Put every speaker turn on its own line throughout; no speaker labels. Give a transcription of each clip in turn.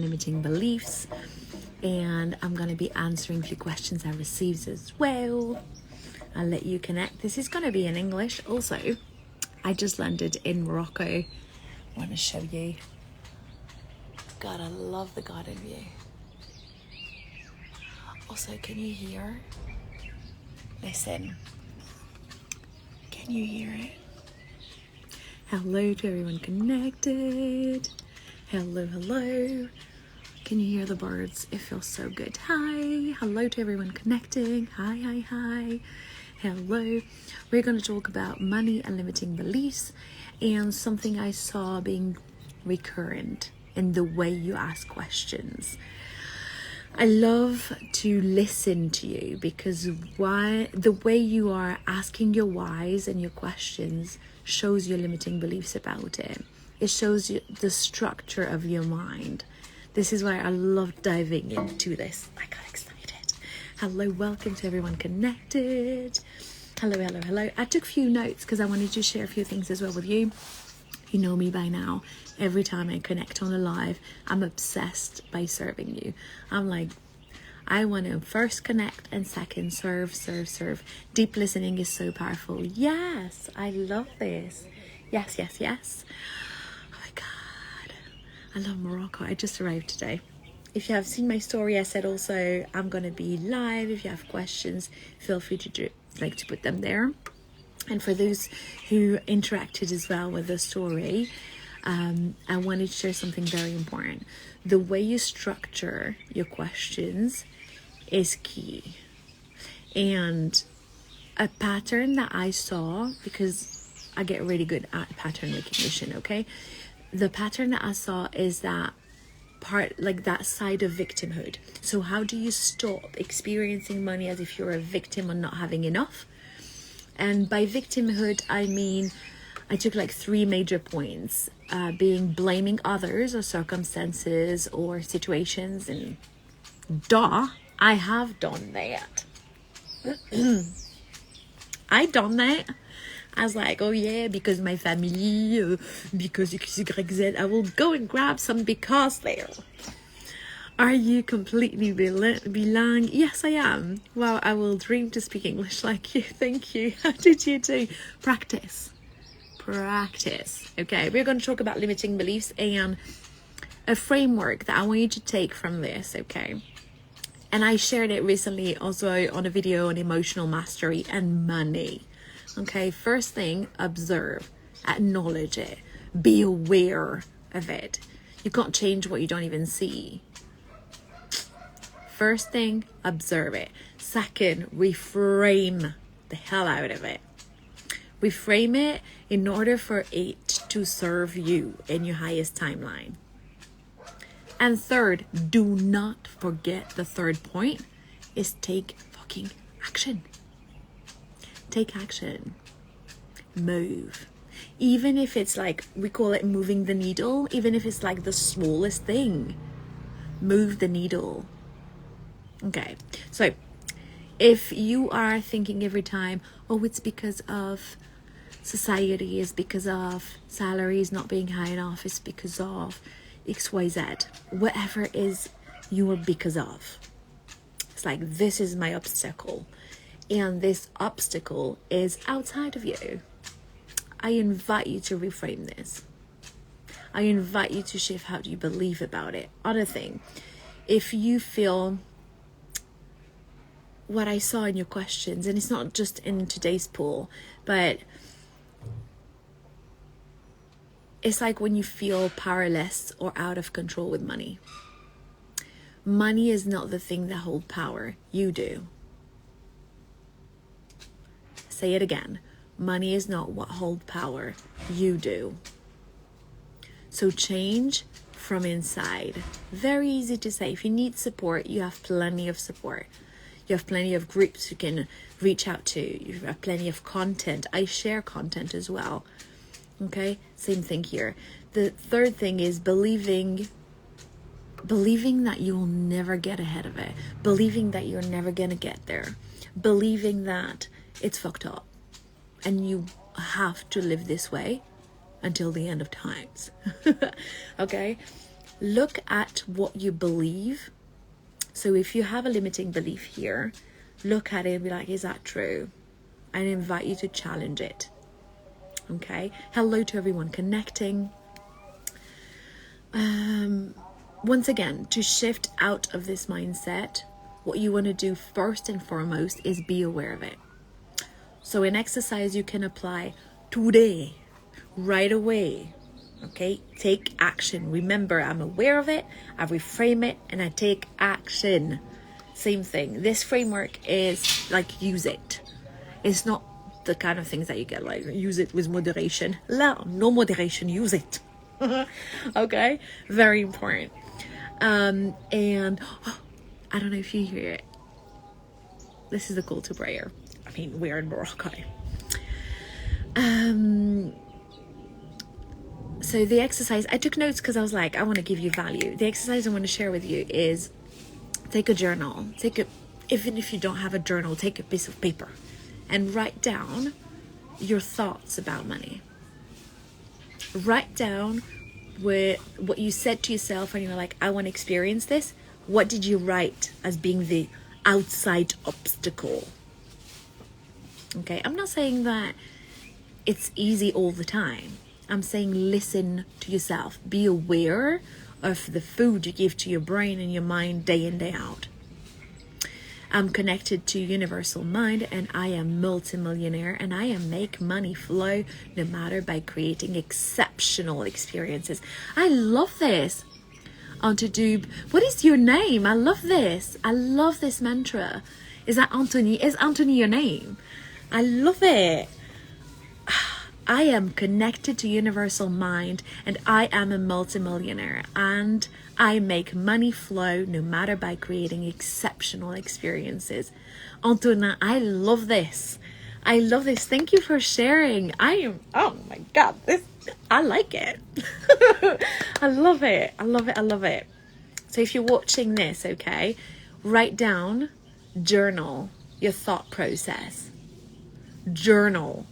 limiting beliefs, and I'm going to be answering a few questions I received as well. I'll let you connect. This is going to be in English. Also, I just landed in Morocco. I want to show you. God, I love the garden view. Also, can you hear? Listen. Can you hear it? Hello to everyone connected. Hello, hello. Can you hear the birds? It feels so good. Hi. Hello to everyone connecting. Hi, hi, hi. Hello. We're going to talk about money and limiting beliefs and something I saw being recurrent in the way you ask questions. I love to listen to you because the way you are asking your whys and your questions shows your limiting beliefs about it. It shows you the structure of your mind. This is why I love diving into this. I got excited. Hello, welcome to everyone connected. Hello, hello, hello. I took a few notes because I wanted to share a few things as well with you. You know me by now. Every time I connect on a live, I'm obsessed by serving you. I'm like, I want to first connect and second serve, serve, serve. Deep listening is so powerful. Yes, I love this. Yes, yes, yes. Oh my God. I love Morocco. I just arrived today. If you have seen my story, I said also I'm going to be live. If you have questions, feel free to put them there. And for those who interacted as well with the story, I wanted to share something very important. The way you structure your questions is key. And a pattern that I saw, because I get really good at pattern recognition, okay? The pattern that I saw is that that side of victimhood. So how do you stop experiencing money as if you're a victim or not having enough? And by victimhood, I mean, I took 3 major points, being blaming others or circumstances or situations. And I have done that. I done that. I was like, oh yeah, because my family, because XYZ, I will go and grab some because there. Are you completely belong? Yes, I am. Wow, I will dream to speak English like you. Thank you. How did you do? Practice. Okay, we're going to talk about limiting beliefs and a framework that I want you to take from this, okay? And I shared it recently also on a video on emotional mastery and money. Okay, first thing, observe, acknowledge it, be aware of it. You can't change what you don't even see. First thing, observe it. Second, reframe the hell out of it. Reframe it in order for it to serve you in your highest timeline. And third, do not forget the third point is take fucking action. Take action. Move. Even if it's we call it moving the needle, even if it's the smallest thing, move the needle. Okay, so if you are thinking every time, oh, it's because of society, it's because of salaries not being high enough, it's because of XYZ, whatever is your because of. It's this is my obstacle, and this obstacle is outside of you. I invite you to reframe this. I invite you to shift how you believe about it. Other thing, if you feel what I saw in your questions, and it's not just in today's poll, but it's when you feel powerless or out of control with money. Money is not the thing that holds power. You do. Say it again. Money is not what holds power. You do. So change from inside. Very easy to say. If you need support, you have plenty of support. You have plenty of groups you can reach out to. You have plenty of content. I share content as well. Okay, same thing here. The third thing is believing that you will never get ahead of it. Believing that you're never going to get there. Believing that it's fucked up. And you have to live this way until the end of times. Okay? look at what you believe. So if you have a limiting belief here, look at it and be like, is that true? I invite you to challenge it. Okay. Hello to everyone connecting. Once again, to shift out of this mindset, what you want to do first and foremost is be aware of it. So an exercise you can apply today, right away. Okay, take action. Remember, I'm aware of it, I reframe it, and I take action. Same thing. This framework is like, use it. It's not the kind of things that you get like, use it with moderation. No moderation, use it. Okay, very important. And I don't know if you hear it. This is the call to prayer. I mean, we're in Morocco. So the exercise, I took notes because I was like, I want to give you value. The exercise I want to share with you is take a journal. Even if you don't have a journal, take a piece of paper and write down your thoughts about money. Write down what you said to yourself when you were like, I want to experience this. What did you write as being the outside obstacle? Okay, I'm not saying that it's easy all the time. I'm saying listen to yourself. Be aware of the food you give to your brain and your mind day in, day out. I'm connected to universal mind, and I am multimillionaire, and I am make money flow no matter by creating exceptional experiences. I love this. On to do, what is your name? I love this. I love this mantra. Is that Anthony? Is Anthony your name? I love it. I am connected to universal mind, and I am a multimillionaire, and I make money flow no matter by creating exceptional experiences. Antonin, I love this. I love this. Thank you for sharing. Oh my God, I like it. I love it. I love it. I love it. So if you're watching this, okay, write down, journal your thought process. Journal.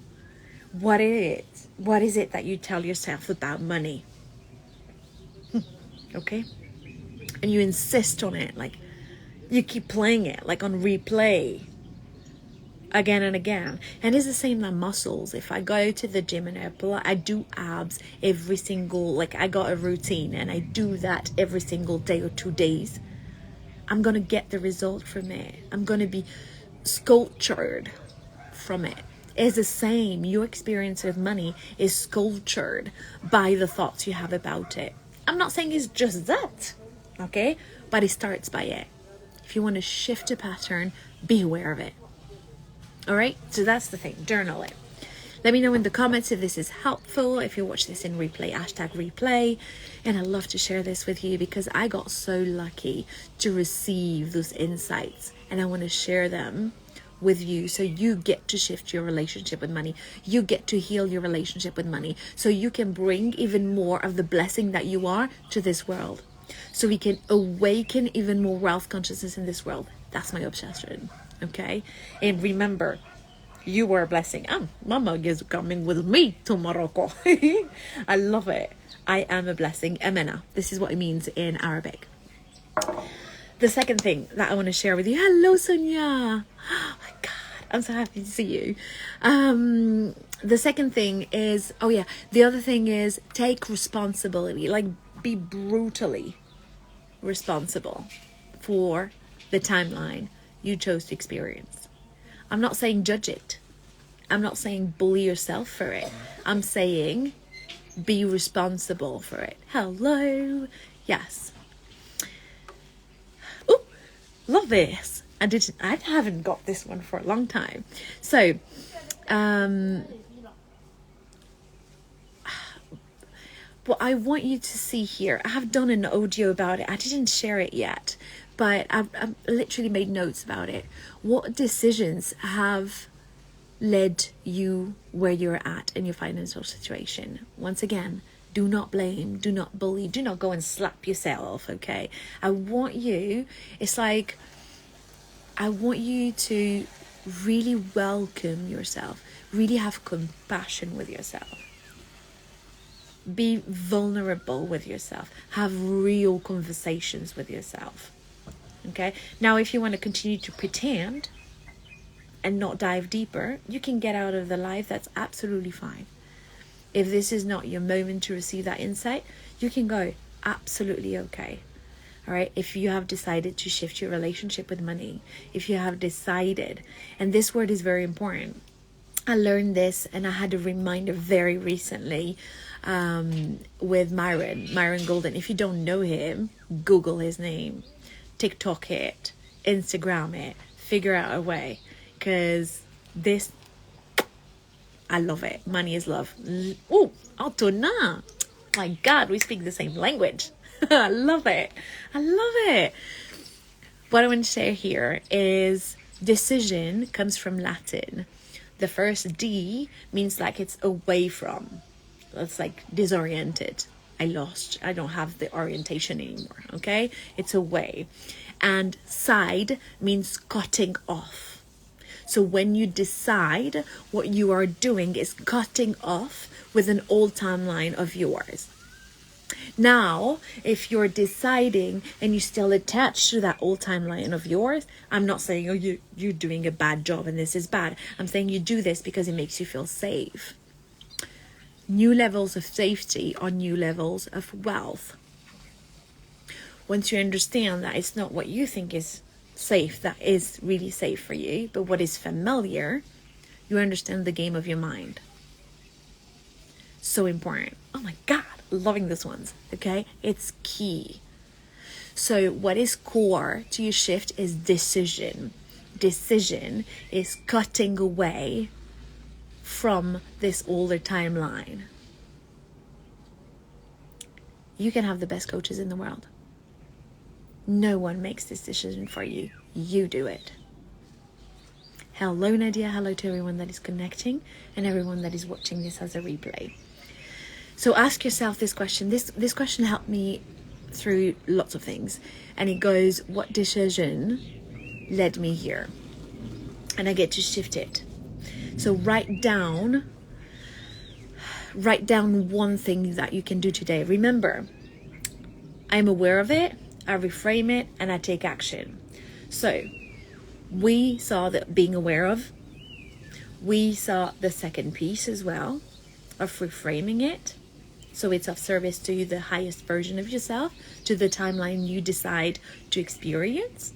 What is it that you tell yourself about money? Okay? And you insist on it, like you keep playing it, like on replay again and again. And it's the same as muscles. If I go to the gym and I do abs every single, like I got a routine and I do that every single day or 2 days, I'm going to get the result from it. I'm going to be sculptured from it. It's the same. Your experience with money is sculptured by the thoughts you have about it. I'm not saying it's just that, okay? But it starts by it. If you want to shift a pattern, be aware of it. All right? So that's the thing. Journal it. Let me know in the comments if this is helpful. If you watch this in replay, #replay. And I love to share this with you because I got so lucky to receive those insights. And I want to share them with you, so you get to shift your relationship with money. You get to heal your relationship with money, so you can bring even more of the blessing that you are to this world, so we can awaken even more wealth consciousness in this world. That's my obsession. Okay? And remember, you are a blessing. Mama is coming with me to Morocco. I love it. I am a blessing. Amena. This is what it means in Arabic. The second thing that I want to share with you. Hello, Sonia. Oh my God, I'm so happy to see you. The second thing is, the other thing is take responsibility. Like, be brutally responsible for the timeline you chose to experience. I'm not saying judge it. I'm not saying bully yourself for it. I'm saying be responsible for it. Hello. Yes. Love this. I haven't got this one for a long time. So, what I want you to see here, I have done an audio about it. I didn't share it yet, but I've literally made notes about it. What decisions have led you where you're at in your financial situation? Once again, do not blame, do not bully, do not go and slap yourself, okay? I want you to really welcome yourself, really have compassion with yourself. Be vulnerable with yourself. Have real conversations with yourself. Okay? Now, if you want to continue to pretend and not dive deeper, you can get out of the life. That's absolutely fine. If this is not your moment to receive that insight, you can go. Absolutely okay. All right? If you have decided to shift your relationship with money, if you have decided, and this word is very important. I learned this and I had a reminder very recently with Myron Golden. If you don't know him, Google his name, TikTok it, Instagram it, figure out a way, because this, I love it. Money is love. Oh, Altona. My God, we speak the same language. I love it. I love it. What I want to share here is decision comes from Latin. The first D means like it's away from. It's like disoriented. I don't have the orientation anymore. Okay? It's away. And side means cutting off. So when you decide, what you are doing is cutting off with an old timeline of yours. Now, if you're deciding and you're still attached to that old timeline of yours, I'm not saying, oh, you're doing a bad job and this is bad. I'm saying you do this because it makes you feel safe. New levels of safety are new levels of wealth. Once you understand that it's not what you think is safe that is really safe for you, but what is familiar, you understand the game of your mind. So important. Oh my God, loving this ones. Okay, it's key. So what is core to your shift is decision. Decision is cutting away from this older timeline. You can have the best coaches in the world. No one makes this decision for you. You do it. Hello, Nadia. Hello to everyone that is connecting and everyone that is watching this as a replay. So ask yourself this question. This question helped me through lots of things. And it goes, what decision led me here? And I get to shift it. So write down one thing that you can do today. Remember, I'm aware of it, I reframe it, and I take action. So we saw that being aware of. We saw the second piece as well of reframing it. So it's of service to the highest version of yourself, to the timeline you decide to experience.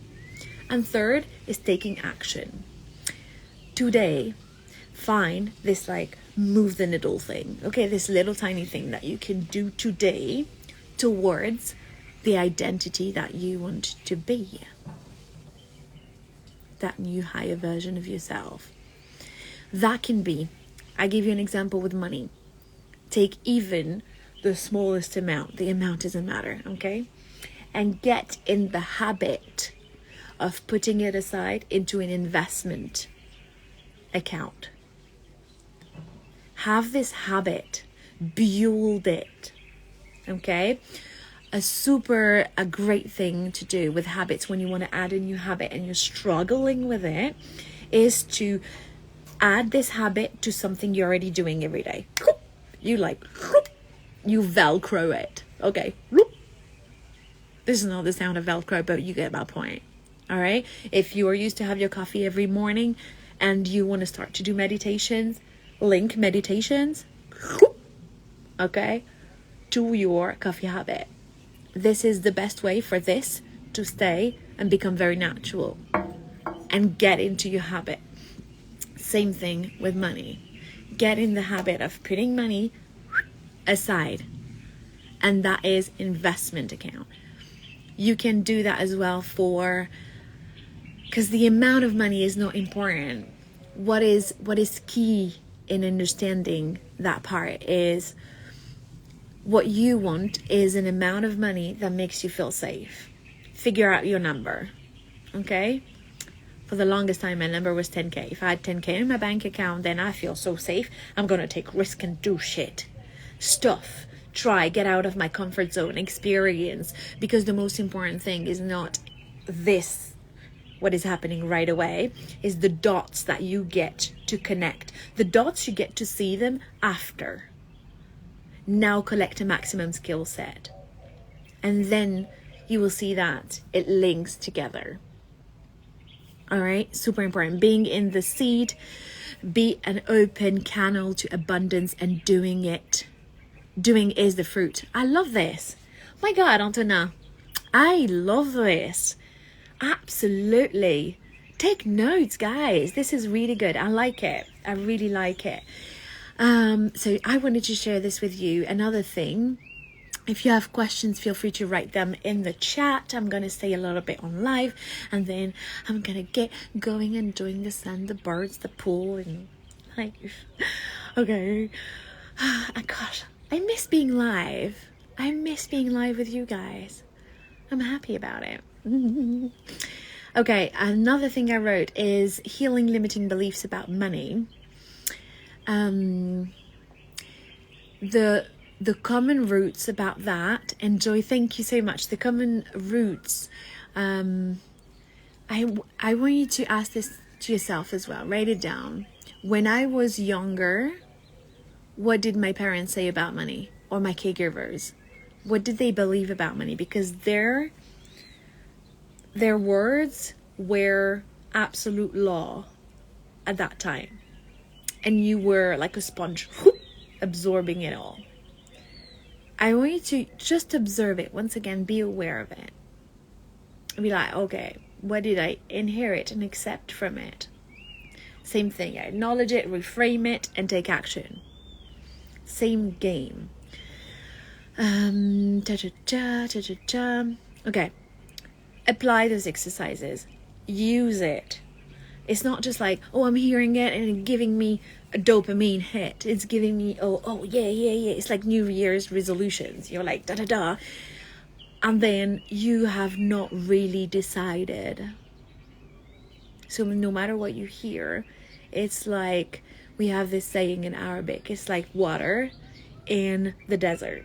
And third is taking action. Today, find this like move the needle thing. Okay, this little tiny thing that you can do today towards the identity that you want to be. That new higher version of yourself. That can be, I give you an example with money. Take even the smallest amount. The amount doesn't matter, okay? And get in the habit of putting it aside into an investment account. Have this habit. Build it, okay? A great thing to do with habits when you want to add a new habit and you're struggling with it is to add this habit to something you're already doing every day. You Velcro it. Okay. This is not the sound of Velcro, but you get my point. All right. If you are used to have your coffee every morning and you want to start to do meditations, link meditations, okay, to your coffee habit. This is the best way for this to stay and become very natural and get into your habit. Same thing with money. Get in the habit of putting money aside, and that is investment account. You can do that as well because the amount of money is not important. What is key in understanding that part is what you want is an amount of money that makes you feel safe. Figure out your number, okay? For the longest time, my number was 10K. If I had 10K in my bank account, then I feel so safe. I'm going to take risk and do shit. Stuff. Try, get out of my comfort zone, experience. Because the most important thing is not this, what is happening right away, is the dots that you get to connect. The dots, you get to see them after. Now collect a maximum skill set. And then you will see that it links together. All right, super important. Being in the seed, be an open channel to abundance, and doing it. Doing is the fruit. I love this. My God, Antonin, I love this. Absolutely. Take notes, guys. This is really good. I like it. I really like it. So I wanted to share this with you. Another thing, if you have questions, feel free to write them in the chat. I'm going to stay a little bit on live, and then I'm going to get going and enjoying the sun, the birds, the pool, and life. Okay. Gosh, I miss being live. I miss being live with you guys. I'm happy about it. Okay, another thing I wrote is healing limiting beliefs about money. The common roots about that, and Joy, thank you so much. The common roots, I want you to ask this to yourself as well. Write it down. When I was younger, what did my parents say about money, or my caregivers? What did they believe about money? Because their words were absolute law at that time. And you were like a sponge, absorbing it all. I want you to just observe it. Once again, be aware of it. Be like, okay, what did I inherit and accept from it? Same thing. Acknowledge it, reframe it, and take action. Same game. Okay. Apply those exercises. Use it. It's not just like, oh, I'm hearing it and it's giving me a dopamine hit. It's giving me, oh, yeah. It's like New Year's resolutions. You're like, da. And then you have not really decided. So no matter what you hear, it's like, we have this saying in Arabic, it's like water in the desert.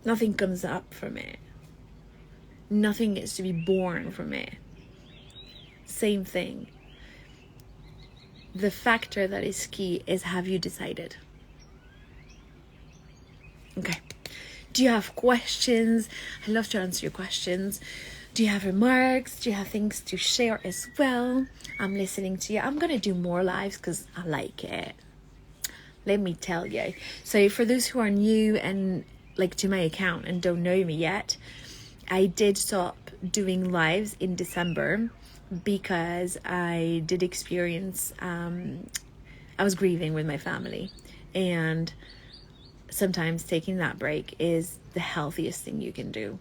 Nothing comes up from it. Nothing is to be born from it. Same thing. The factor that is key is, have you decided? Okay. Do you have questions? I love to answer your questions. Do you have remarks? Do you have things to share as well? I'm listening to you. I'm going to do more lives because I like it. Let me tell you. So for those who are new and like to my account and don't know me yet, I did stop doing lives in December because I did experience, I was grieving with my family, and sometimes taking that break is the healthiest thing you can do.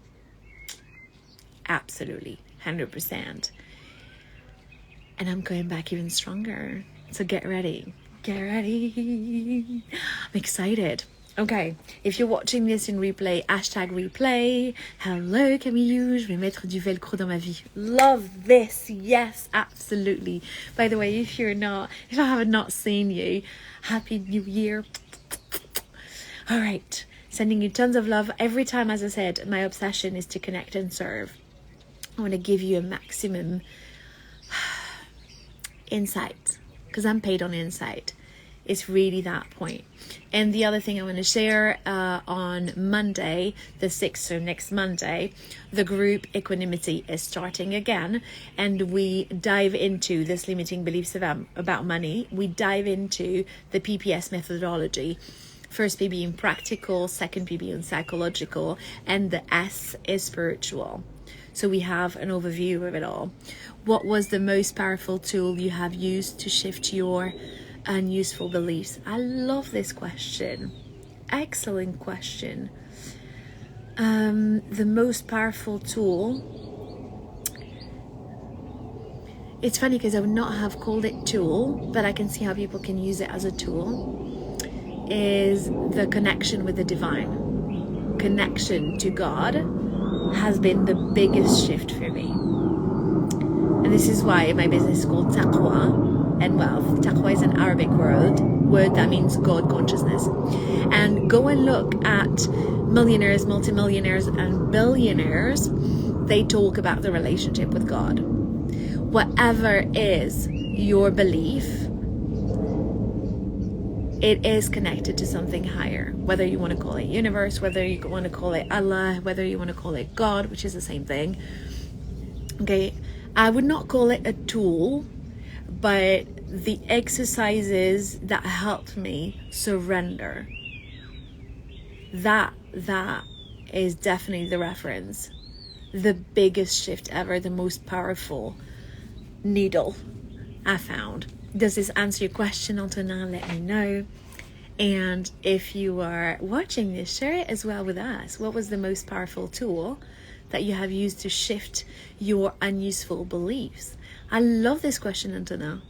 Absolutely, 100%. And I'm going back even stronger. So get ready. Get ready. I'm excited. Okay, if you're watching this in replay, #replay. Hello Camille, je vais mettre du velcro dans ma vie. Love this. Yes, absolutely. By the way, if I have not seen you, Happy New Year. All right, sending you tons of love. Every time, as I said, my obsession is to connect and serve. I want to give you a maximum insight, because I'm paid on insight. It's really that point. And the other thing I want to share, on Monday, the 6th, so next Monday, the group Equanimity is starting again. And we dive into this limiting beliefs about money. We dive into the PPS methodology. First P being practical, second P being psychological, and the S is spiritual. So we have an overview of it all. What was the most powerful tool you have used to shift your unuseful beliefs? I love this question. Excellent question. The most powerful tool. It's funny because I would not have called it tool, but I can see how people can use it as a tool. Is the connection with the divine. Connection to God has been the biggest shift for me. And this is why my business is called Taqwa and Wealth. Taqwa is an Arabic word that means God consciousness. And go and look at millionaires, multimillionaires, and billionaires. They talk about the relationship with God. Whatever is your belief, it is connected to something higher, whether you want to call it universe, whether you want to call it Allah, whether you want to call it God, which is the same thing. Okay, I would not call it a tool, but the exercises that helped me surrender, that is definitely the reference, the biggest shift ever, the most powerful needle I found. Does this answer your question until now? Let me know. And if you are watching this, share it as well with us. What was the most powerful tool that you have used to shift your unuseful beliefs? I love this question until now.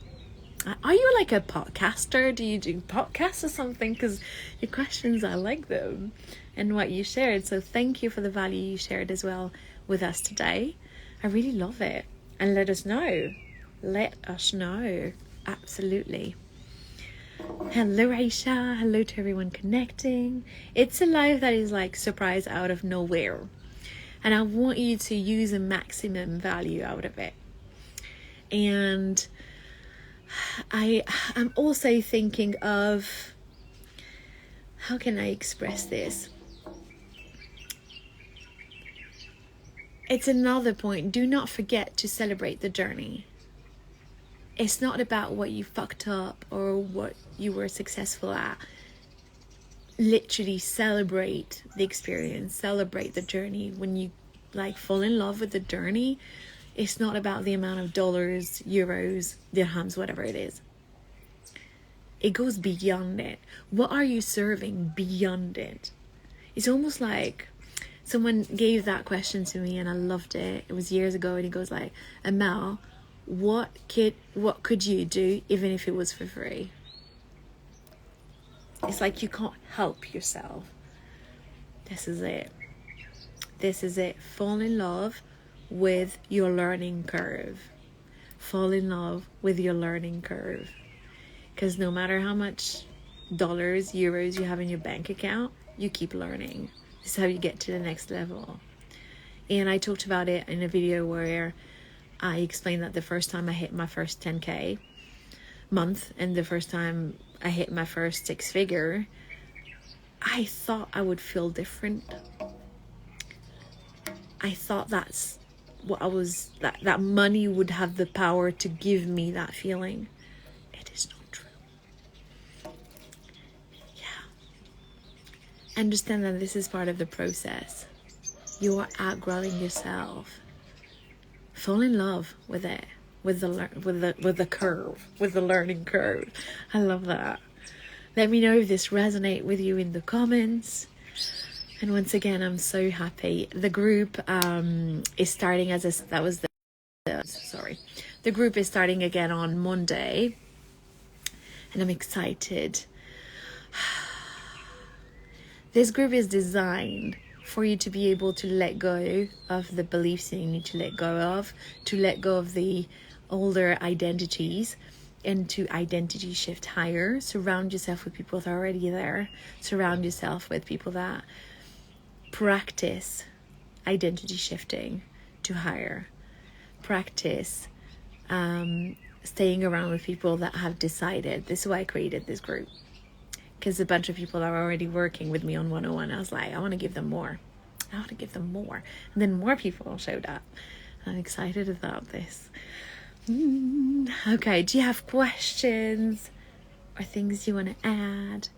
Are you like a podcaster? Do you do podcasts or something? Because your questions, I like them and what you shared. So thank you for the value you shared as well with us today. I really love it. And let us know. Let us know. Absolutely. Hello Aisha, hello to everyone connecting. It's a life that is like surprise out of nowhere, and I want you to use a maximum value out of it. And I'm also thinking of, how can I express this? It's another point. Do not forget to celebrate the journey. It's not about what you fucked up or what you were successful at. Literally celebrate the experience, celebrate the journey. When you like fall in love with the journey, it's not about the amount of dollars, euros, dirhams, whatever it is. It goes beyond it. What are you serving beyond it? It's almost like someone gave that question to me and I loved it. It was years ago, and he goes like, Amel, what could you do even if it was for free? It's like you can't help yourself. This is it. This is it. Fall in love with your learning curve. Fall in love with your learning curve. Because no matter how much dollars, euros you have in your bank account, you keep learning. This is how you get to the next level. And I talked about it in a video where I explained that the first time I hit my first 10K month and the first time I hit my first 6-figure, I thought I would feel different. I thought that's what I was, that money would have the power to give me that feeling. It is not true. Yeah. Understand that this is part of the process. You are outgrowing yourself. Fall in love with it, with the curve, with the learning curve. I love that. Let me know if this resonates with you in the comments. And once again, I'm so happy. The group is starting the group is starting again on Monday, and I'm excited. This group is designed for you to be able to let go of the beliefs that you need to let go of the older identities, and to identity shift higher. Surround yourself with people that are already there. Surround yourself with people that practice identity shifting to higher. Practice staying around with people that have decided. This is why I created this group. Because a bunch of people are already working with me on 101. I was like, I want to give them more. And then more people showed up. I'm excited about this. Okay, do you have questions or things you want to add?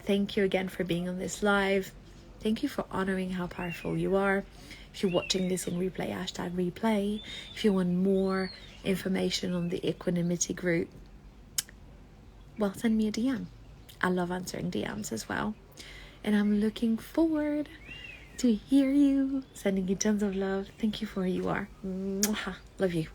Thank you again for being on this live. Thank you for honoring how powerful you are. If you're watching this in replay, #replay. If you want more information on the equanimity group, well, send me a DM. I love answering DMs as well. And I'm looking forward to hear you. Sending you tons of love. Thank you for who you are. Mwah. Love you.